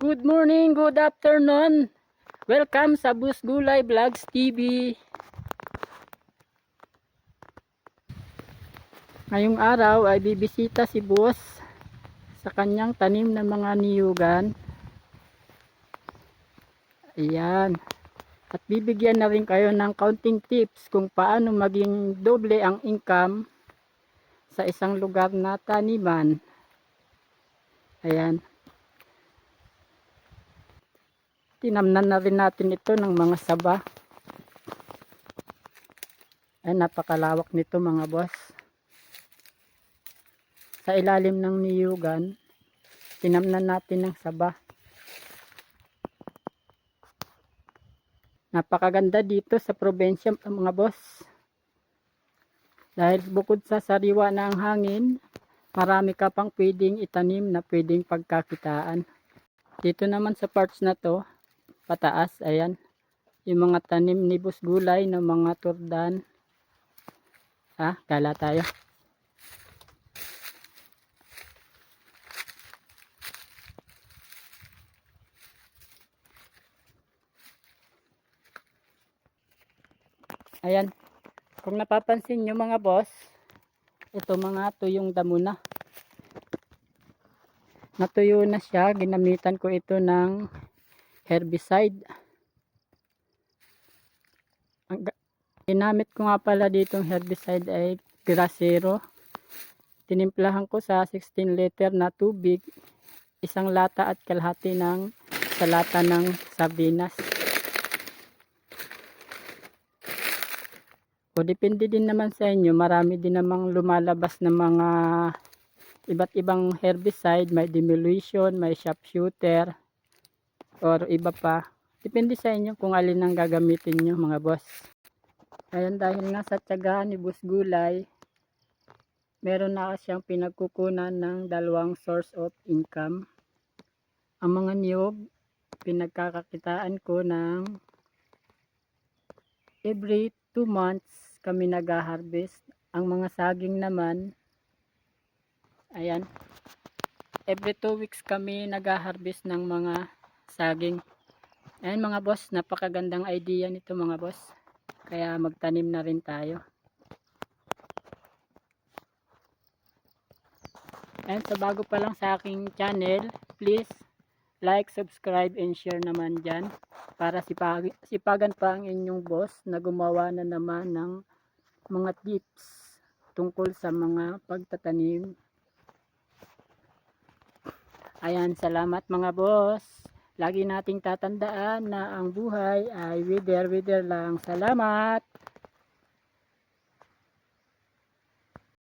Good morning, good afternoon. Welcome sa Boss Gulay Vlogs TV. Ngayong araw ay bibisita si Boss sa kanyang tanim ng mga niyugan. Ayan. At bibigyan na rin kayo ng counting tips kung paano maging doble ang income sa isang lugar na taniman. Ayan. Tinamnan na rin natin ito ng mga saba. Ay, napakalawak nito mga boss. Sa ilalim ng niyugan, tinamnan natin ng saba. Napakaganda dito sa probensya mga boss. Dahil bukod sa sariwa na ang hangin, marami ka pang pwedeng itanim na pwedeng pagkakitaan. Dito naman sa parts na to, pataas, ayan, yung mga tanim ni Boss Gulay ng mga turdan. Kala tayo. Ayan, kung napapansin nyo mga boss, ito mga tuyong damo na. Natuyo na siya, ginamitan ko ito ng herbicide. Ang ginamit ko nga pala ditong herbicide ay Grasero. Tinimplahan ko sa 16 liter na tubig, isang lata at kalahati ng sa lata ng sardinas. O depende din naman sa inyo, marami din namang lumalabas ng mga iba't ibang herbicide, may demolition, may sharpshooter, or iba pa. Depende sa inyo kung alin ang gagamitin nyo mga boss. Ayan, dahil nga sa tiyagaan ni Boss Gulay, meron na siyang pinagkukunan ng dalawang source of income. Ang mga niyog, pinagkakakitaan ko ng every 2 months kami nag-harvest. Ang mga saging naman, ayan, every 2 weeks kami nag-harvest ng mga saging. Ayan mga boss, napakagandang idea nito mga boss. Kaya magtanim na rin tayo. Ayan, sa bago pa lang sa aking channel, please like, subscribe, and share naman dyan. Para sipagan pa ang inyong boss na gumawa na naman ng mga tips tungkol sa mga pagtatanim. Ayan, salamat mga boss. Lagi nating tatandaan na ang buhay ay wither lang. Salamat!